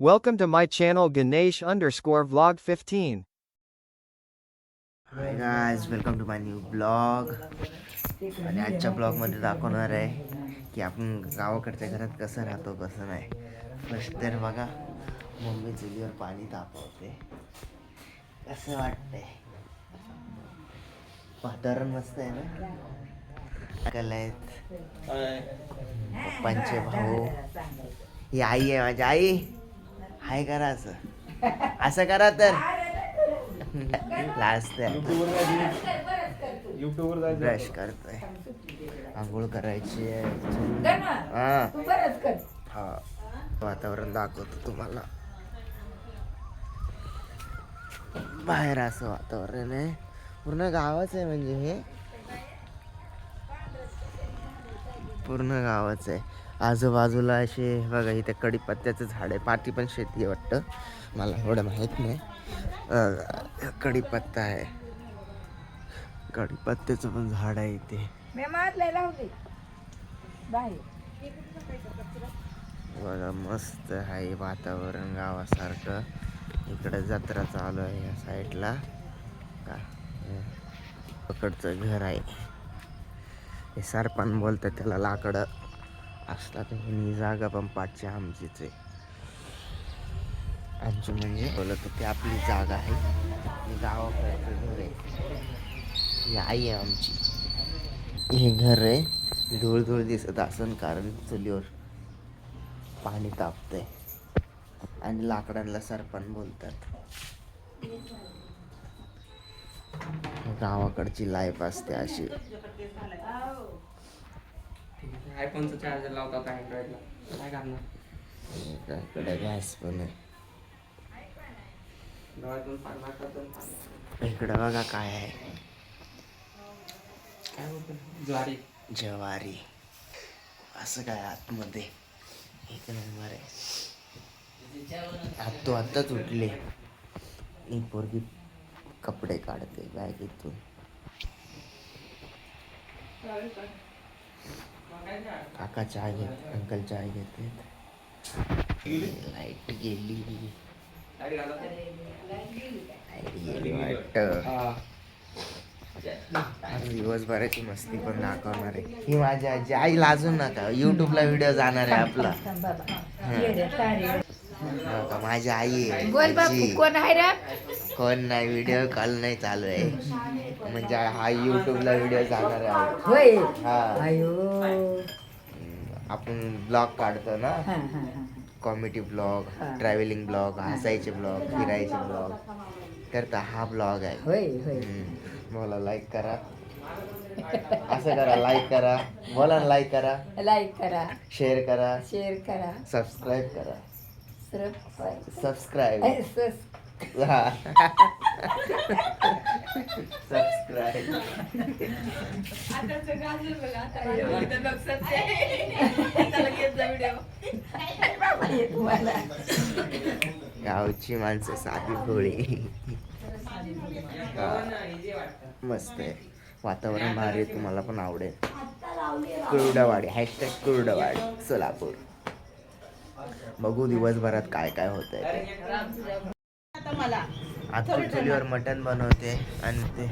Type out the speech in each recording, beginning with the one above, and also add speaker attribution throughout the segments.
Speaker 1: Welcome to my channel Ganesh_vlog 15.
Speaker 2: Hi guys, welcome to my new vlog. आणि आजच्या ब्लॉगमध्ये दाखवणार आहे की आपण गावाकडच्या घरात कसं राहतो कसं नाही. फर्स्ट तर बघा, मम्मी चुलीवर पाणी तापवते. कसं वाटतंय? वातावरण मस्त आहे ना. कला आहेत पप्पांचे भाऊ. ही आई आहे माझी आई. हाय करा, असं करा तर लास्ट ब्रश करतोय, आंघोळ करायची आहे. हा, वातावरण दाखवतो तुम्हाला. बाहेर असं वातावरण आहे, पूर्ण गावच आहे. म्हणजे हे पूर्ण गावच आहे. आजूबाजूला असे बघा, इथे कडीपत्त्याचं झाड आहे. पाठी पण शेती आहे वाटतं, मला एवढं माहीत नाही. कडीपत्ता आहे, कडीपत्त्याचं पण झाड आहे इथे. बघा, मस्त आहे वातावरण गावासारखं. इकडे जत्रा चालू आहे या साईडला. का पकडचं घर आहे हे, सरपण बोलतात त्याला. लाकडं असतात. ही जागा पण पाठची आमचीच आहे. आमची म्हणजे बोलत होती आपली जागा आहे. ही गावाकडचं घर आहे. ही आई आहे आमची. हे घर आहे. धूळ धूळ दिसत असन कारण चुलीवर पाणी तापतंय आणि लाकडांना सरपण बोलतात. गावाकडची लाईफ असते अशी.
Speaker 3: आयफोनचं चार्जर लावतात अँड्रॉइडला, काय करणार.
Speaker 2: इकडे गॅस पण आहे. इकडे बघा काय आहे,
Speaker 3: काय बोलतो, ज्वारी.
Speaker 2: ज्वारी. असं काय आतमध्ये एक नंबर आहे. तो आत्ताच उठले. ही पोरगी कपडे काढते बॅगेतून. काका चहा घेत, अंकल चहा घेते. लाईट गेली वाटतं. दिवसभराची मस्ती पण दाखवणार आहे. ही माझी आजी. आई लाजू नका, युट्यूबला व्हिडिओ जाणार आहे आपला. माझी आई आहे.
Speaker 4: कोण आहे रे?
Speaker 2: कोण नाही, व्हिडिओ कॉल नाही चालू आहे. म्हणजे हा युट्यूबला व्हिडिओ जाणार आहे.
Speaker 4: होय.
Speaker 2: हा,
Speaker 4: अयो.
Speaker 2: आपण ब्लॉग काढतो ना, कॉमेडी ब्लॉग, ट्रॅव्हलिंग ब्लॉग, हसायचे ब्लॉग, फिरायचे ब्लॉग. तर हा ब्लॉग आहे.
Speaker 4: होय होय.
Speaker 2: बोला लाईक करा, असं करा, लाईक करा. बोला ना, लाईक करा,
Speaker 4: लाईक करा,
Speaker 2: शेअर करा,
Speaker 4: शेअर करा,
Speaker 2: सबस्क्राईब करा.
Speaker 4: सबस्क्राईब.
Speaker 2: हा, सबस्क्राईब. गावची माणसं साधी भोळी. मस्त आहे वातावरण, भारी आहे. तुम्हाला पण आवडेल. कुर्डवाडी, हॅशटॅग कुर्डवाडी सोलापूर. बघू दिवसभरात काय काय होत आहे. आता चुलीवर मटण बनवते आणि ते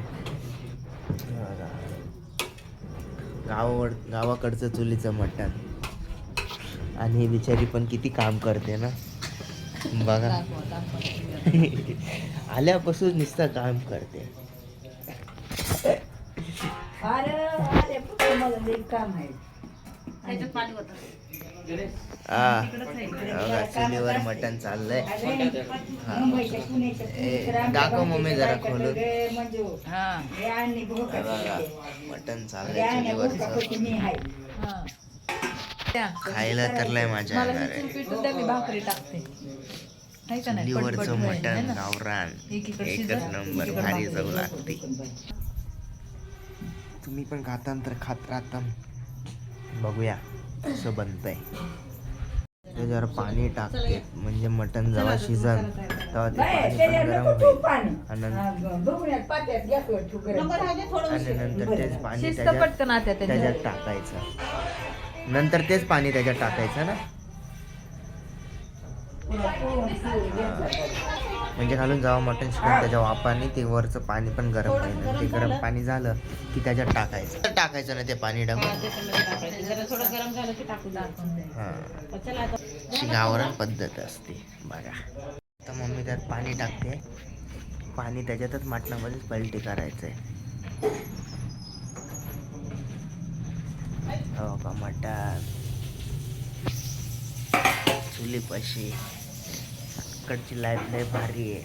Speaker 2: गावाकडचं चुलीचं मटण. आणि ही बिचारी पण किती काम करते ना, बघा. आल्यापासून नुसतं काम करते. चुलीवर मटण चाललंय. दाखव मम्मी जरा खोलून. बघा, मटण चाललंय चुलीवरचं. खायला तर लय मजा येणार आहे. चुलीवरचं मटण गावरान एकच नंबर, भारी चव लागते. तुम्ही पण खाता तर खात राहता. बघूया कसं बनतंय. त्याच्यावर पाणी टाकते म्हणजे मटण जेव्हा शिजन तेव्हा ते पाणी पण गरम होईल. आणि नंतर तेच पाणी त्याच्यात टाकायचं. नंतर तेच पाणी त्याच्यात टाकायचं ना. म्हणजे घालून जावं मटण चिकन त्याच्या वापाने ते वरचं पाणी पण गरम पाहिजे. ते गरम पाणी झालं की त्याच्यात टाकायचं टाकायचं ना ते पाणी डबल. अशी गावरान पद्धत असते बघा. आता मम्मी त्यात पाणी टाकते. पाणी त्याच्यातच मटणामध्येच पलटी करायचंय. हो का मटण चुलीपाशी कडची लाईफ लय भारी आहे.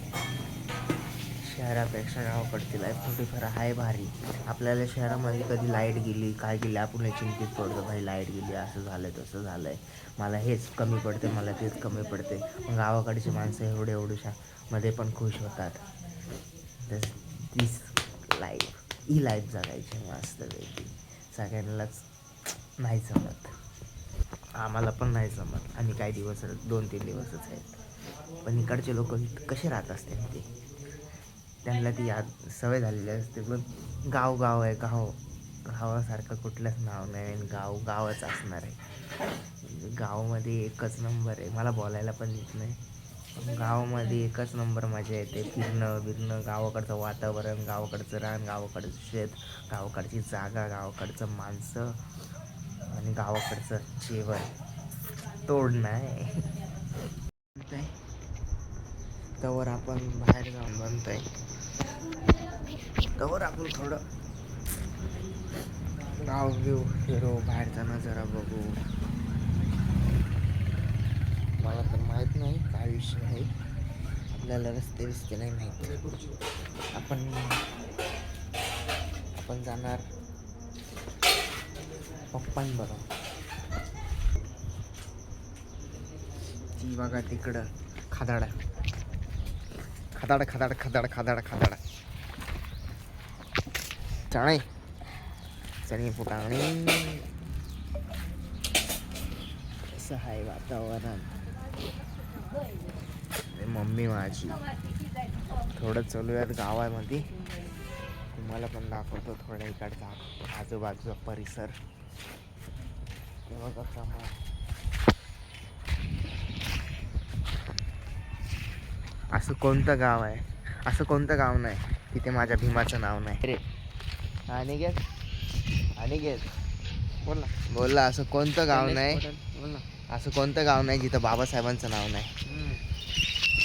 Speaker 2: शहरापेक्षा गावाकडची लाईफ थोडीफार आहे भारी. आपल्याला शहरामध्ये कधी लाईट गेली काय गेली आपण चिंतित पडतो. भाई लाईट गेली असं झालंय तसं झालंय मला हेच कमी पडते मला तेच कमी पडते. मग गावाकडची माणसं एवढ्या मध्ये पण खुश होतात. तीच लाईफ ही लाईफ जगायची मस्त वेगळी. सगळ्यांनाच नाही जमत. आम्हाला पण नाही जमत. आणि काही दिवस 2-3 दिवसच आहेत. पण इकडचे लोक कसे राहत असते ते त्यांना ती सवय झालेली असते. पण गाव आहे. गावासारखं कुठलंच नाव नाही. गावच असणार आहे. गावामध्ये एकच नंबर आहे. मला बोलायला पण येत नाही. पण गावामध्ये एकच नंबर मजा येते. फिरणं गावाकडचं वातावरण गावाकडचं रान गावाकडचं शेत गावाकडची जागा गावाकडचं माणसं आणि गावाकडचं जेवण तोड नाही. तवर आपण बाहेर जाऊन बनतोय. तवर आपण थोडं गाव घेऊ फिरू बाहेरचा नजारा बघू. मला तर माहित नाही काय विषय आहे. आपल्याला रस्ते नाही माहिती. आपण जाणार पप्पांबरोबर. ती बघा तिकडं खदाडा चणे चणी फुटाणे. असं आहे वातावरण. मम्मी माझी थोडं चालूयात गावामध्ये. तुम्हाला पण दाखवतो थोड्या इकडचा आजूबाजूचा परिसर. तेव्हा कसा असं कोणतं गाव आहे असं कोणतं गाव नाही तिथे माझ्या भीमाचं नाव नाही रे. अनिकेत बोलला असं कोणतं गाव नाही. असं कोणतं गाव नाही जिथं बाबासाहेबांचं नाव नाही.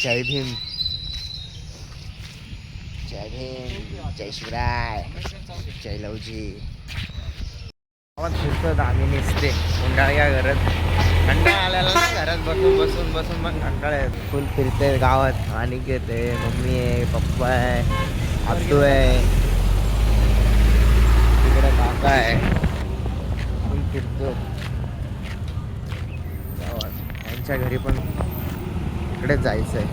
Speaker 2: जय भीम जय शिवराय जय लवजी. गावात फिरतो आम्ही नुसते उंडाळ्या घरात. कंटाळा आलेला ना घरात बसून पण कंटाळा आहे. फुल फिरते गावात. अनिकेत आहे मम्मी आहे पप्पा आहे आतू आहे तिकडे काका आहे. फुल फिरतो गावात. यांच्या घरी पण इकडेच जायचं आहे.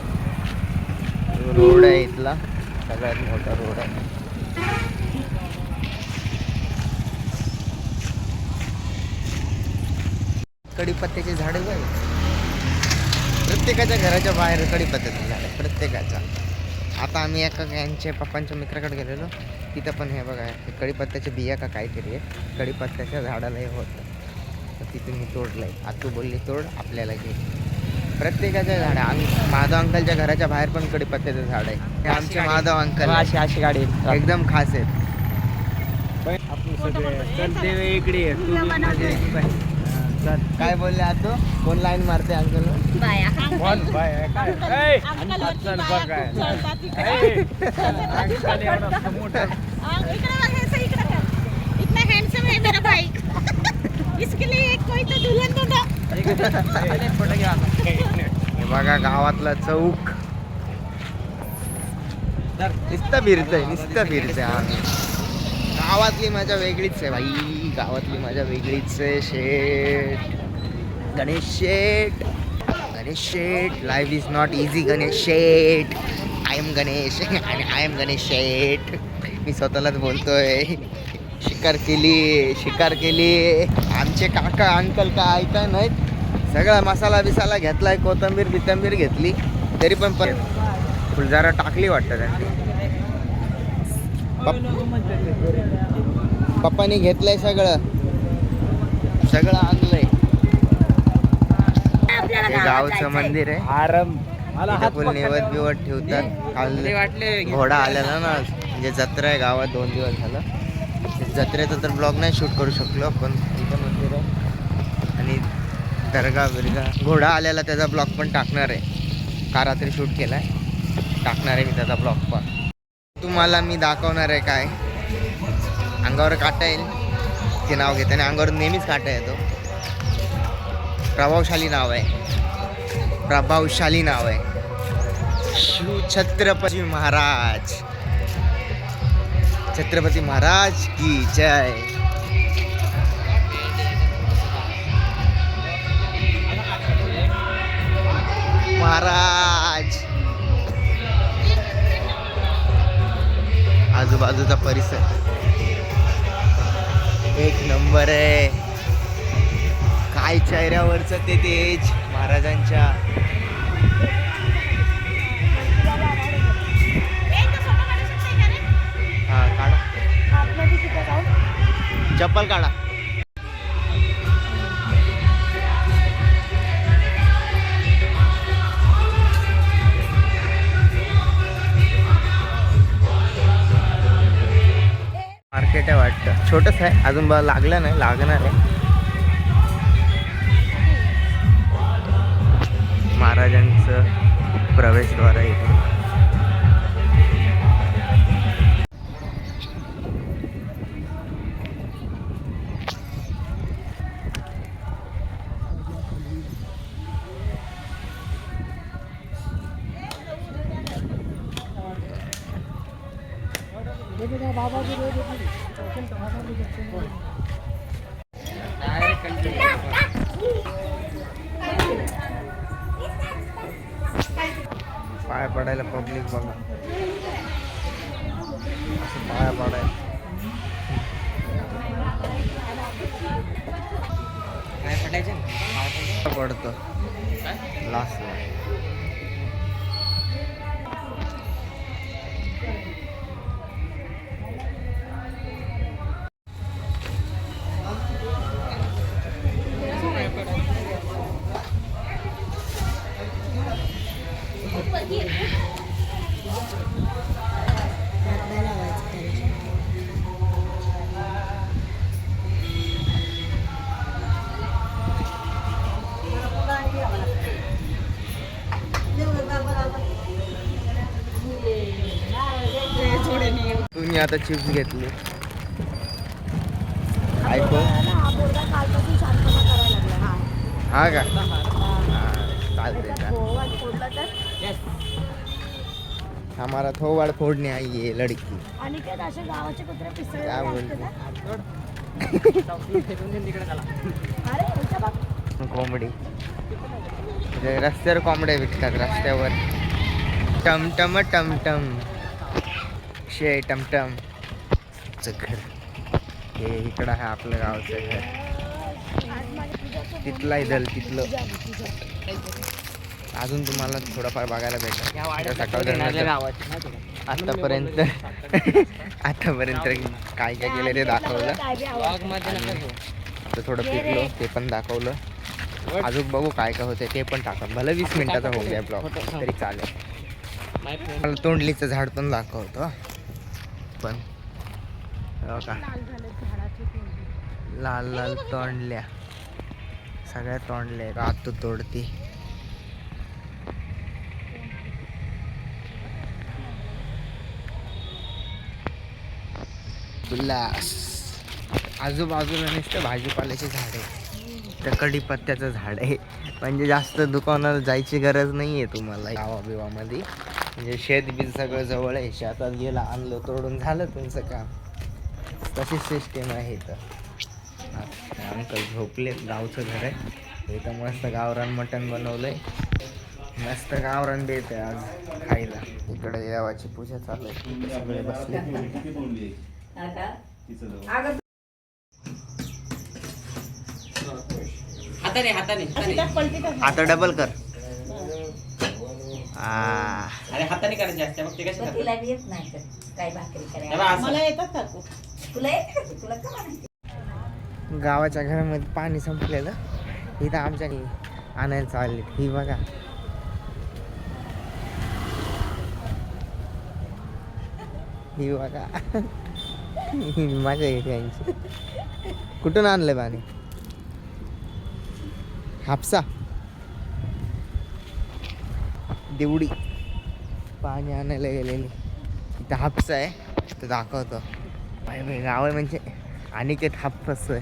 Speaker 2: रोड आहे इथला सगळ्यात मोठा रोड आहे. कडीपत्त्याची झाडे बघ. प्रत्येकाच्या घराच्या बाहेर कडीपत्त्याचं झाड आहे प्रत्येकाच्या. आता आम्ही यांच्या पप्पांच्या मित्राकडे गेलेलो तिथं पण हे बघा कडीपत्त्याच्या बिया का काहीतरी आहे. कडीपत्त्याच्या झाडाला हे होतं तर तिथून मी तोडलंय. आतू बोलली तोड आपल्याला घे. प्रत्येकाच्या झाड आहे. माधव अंकलच्या घराच्या बाहेर पण कडीपत्त्याचं झाड आहे. हे आमचे माधव अंकल अशी गाडी एकदम खास आहेत. इकडे काय बोलले आता कोण लाईन मारते अंकल. बघा गावातला चौक नुसतं फिरतंय आम्ही. गावातली मजा वेगळीच आहे भाई. गावातली मजा वेगळीच आहे. Ganesh Sheth life is not easy. Ganesh Sheth I am Ganesh आणि आय एम गणेश शेठ. मी स्वतःलाच बोलतोय. शिकार केली आमचे काका अंकल काय ऐकाय नाहीत. सगळा मसाला बिसाला घेतलाय. कोथिंबीर घेतली तरी पण फुलझारा टाकली वाटतं त्यांनी. पप्पानी घेतलंय सगळं आणलंय.
Speaker 4: आपल्याला
Speaker 2: हे गावचं मंदिर आहे. इथं फुल निवड बिवड ठेवतात. काल
Speaker 3: वाटले
Speaker 2: घोडा आलेला ना, म्हणजे जत्रा आहे गावात 2 दिवस झालं. जत्रेचा तर ब्लॉग नाही शूट करू शकलो, पण इथं मंदिर आहे आणि दर्गा बिर्गा. घोडा आलेला त्याचा ब्लॉग पण टाकणार आहे. का रात्री शूट केलाय, टाकणार आहे मी त्याचा ब्लॉग पण. तुम्हाला मी दाखवणार आहे काय अंगावर काटा येईल ते नाव घेते आणि अंगावर नेहमीच काटा येतो. प्रभावशाली नाव आहे, प्रभावशाली नाव आहे. शिव छत्रपती महाराज, छत्रपती महाराज की जय. महाराज. आजूबाजूचा परिसर एक नंबर आहे. काय चेहऱ्यावरचं ते तेज महाराजांच्या. हा काढा, चप्पल काढा. मार्केट आहे वाटतं, छोटंच आहे अजून लागलं नाही, लागणार आहे. महाराजांचं प्रवेशद्वार आहे इथून. पाय पडायला पब्लिक बघा, असं पाया पडायला.
Speaker 3: काय पटायचं
Speaker 2: पडतं लास्टला. तुम्ही आता चिप्स घेतले आयफोन. हा का, चालते का. हमारा थोबाड फोडणे आई है लड़की. क्या बोलते कोंबडी म्हणजे रस्त्यावर कोंबड्या विकतात रस्त्यावर. टमटम टमटम शे टमटम च घर. हे इकडं आहे आपलं गावचं घर. तिथला इथलं तिथलं अजून तुम्हाला थोडंफार बघायला भेटेल. सकाळ आतापर्यंत काय काय केलं ते दाखवलं. आता थोडं फिरलो ते पण दाखवलं. अजून बघू काय काय होतं ते पण टाका. भलं 20 मिनिटाचा होऊ द्या ब्लॉग तरी चालेल. मला तोंडलीचं झाड पण दाखवतो. पण का लाल लाल तोंडल्या, सगळ्या तोंडल्या रात तोडती. उल्हास. आजूबाजूला नुसतं भाजीपाल्याचे झाड आहे. तर कढीपत्त्याचं झाड आहे. म्हणजे जास्त दुकानाला जायची गरज नाही आहे तुम्हाला गावाबिवामध्ये. म्हणजे शेत बीज सगळं जवळ आहे. शेतात गेला आणलं तोडून झालं तुमचं काम. तशीच सिस्टीम आहे इथं. अंकल झोपले. गावचं घर आहे इथं. मस्त गावरान मटण बनवलंय. मस्त गावरान बेत आहे आज खायला. इकडे देवाची पूजा चालू आहे. सगळे बसले. आता डबल कर.
Speaker 3: अरे हाताने करायचे असते मग ते कसे करतात?
Speaker 4: तिला येत नाही तर काय भाकरी करायला. मला येतात काकू. तुला येत का? तुला का माहिती?
Speaker 2: गावाच्या घरामध्ये पाणी संपलेलं. इथं आमच्या आणायला चालली ही बघा. ही बघा मजा येते यांची. कुठून आणलंय पाणी? हापसा देवडी पाणी आणायला गेलेली. इथं हापसा आहे तर दाखवतो. गाव आहे म्हणजे अनिकेत हापसतोय.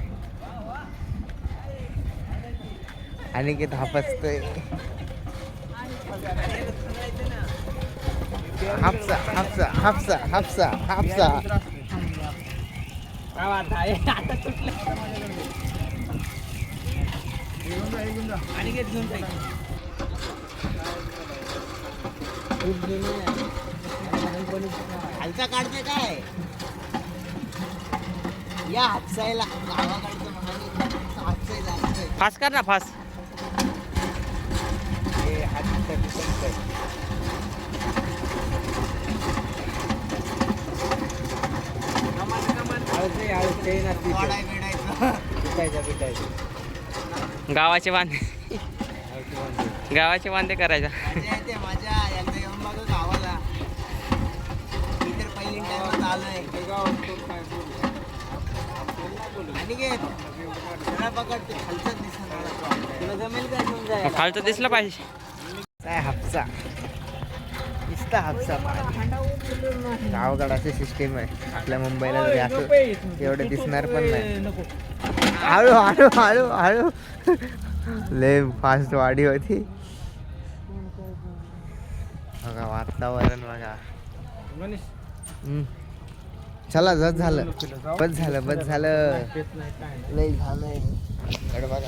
Speaker 2: अनिकेत हापसतोय. हापसा हापसा हापसा हापसा हापसा. खालचा काढते काय या हापसायला गावाकडचं हापसायला
Speaker 3: फास कर ना फास. गावाचे वांदे गावाचे वांदे करायचा.
Speaker 2: माझ्या एकदा येऊन बघ गावाला. मी तर पहिली टाइम आलोय. आणि
Speaker 3: खालचं दिसलं पाहिजे.
Speaker 2: काय हापसा नुसता हापसा. गावाकडे सिस्टीम आहे. आपल्या मुंबईला तरी असं एवढं दिसणार पण नाही. हळू हळू हळू हळू लय फास्ट वाढी होती बघा. वातावरण बघा. चला बस झालं बस झालं बस झालं लय झालंय. बघा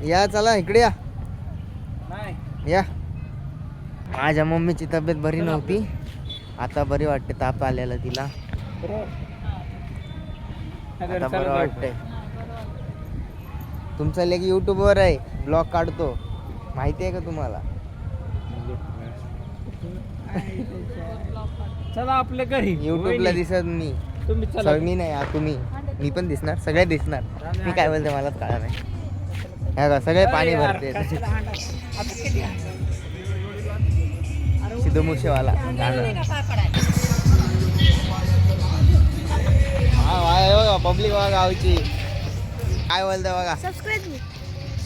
Speaker 2: या चला इकडे या. या माझ्या मम्मीची तब्येत बरी नव्हती. आता बरी वाटते. ताप आलेला तिला. आता बरं वाटतंय. तुमचा लेक युट्यूबवर आहे. ब्लॉग काढतो माहिती आहे का तुम्हाला?
Speaker 3: चला आपल्या घरी.
Speaker 2: युट्यूबला दिसत मी. मी नाही तुम्ही. मी पण दिसणार. सगळे दिसणार. मी काय बोलते मलाच कळा नाही. सगळे पाणी भरते. सिद्धू मुसेवाला गाणं. बघा पब्लिक बघा गावची काय बोलतोय बघा.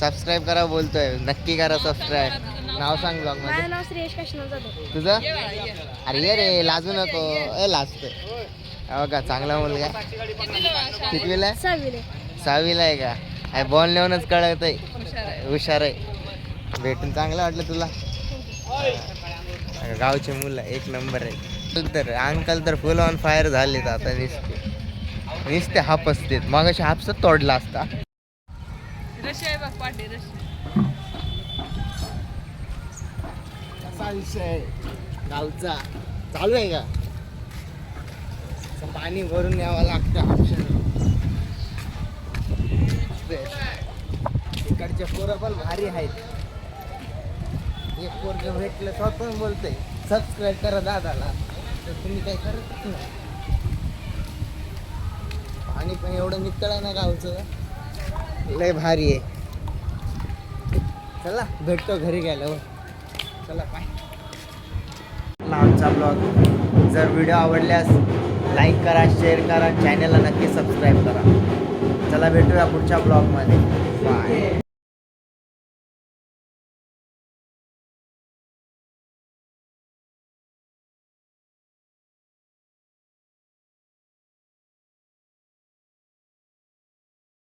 Speaker 2: सबस्क्राईब करा बोलतोय. नक्की करा सबस्क्राईब. नाव सांग ब्लॉग मध्ये.
Speaker 1: नाव श्रेयश काशीनाथ जाधव.
Speaker 2: तुझं? अरे ये रे लाजू नको. लाजतोय बघा. चांगला मुलगा. कितवीला आहे? 6वीला आहे का? बोलण्यावरच कळत आहे. हुशार आहे. भेटून चांगलं वाटलं तुला. गावचे मुलं एक नंबर आहे. तर अंकल तर फुल ऑन फायर झालेत आता. नुसते हापसतेत. मग अशा हापसत तोडला असता. कसा विषय गावचा चालू आहे का? पाणी भरून यावं लागतं हापशाला. इकडचे पोरं पण भारी आहेत. एक पोरग भेटलं स्वतः बोलतोय सबस्क्राईब करा दादाला. तर तुम्ही काय करत नाही. पाणी पण एवढं नितळ आहे ना गावचं. लय भारी आहे. चला भेटतो घरी गेलो. चला बाय. आमचा ब्लॉग जर व्हिडिओ आवडल्यास लाईक करा, शेअर करा, चॅनलला नक्की सबस्क्राईब करा. चला भेटूया पुढच्या ब्लॉगमध्ये. बाय.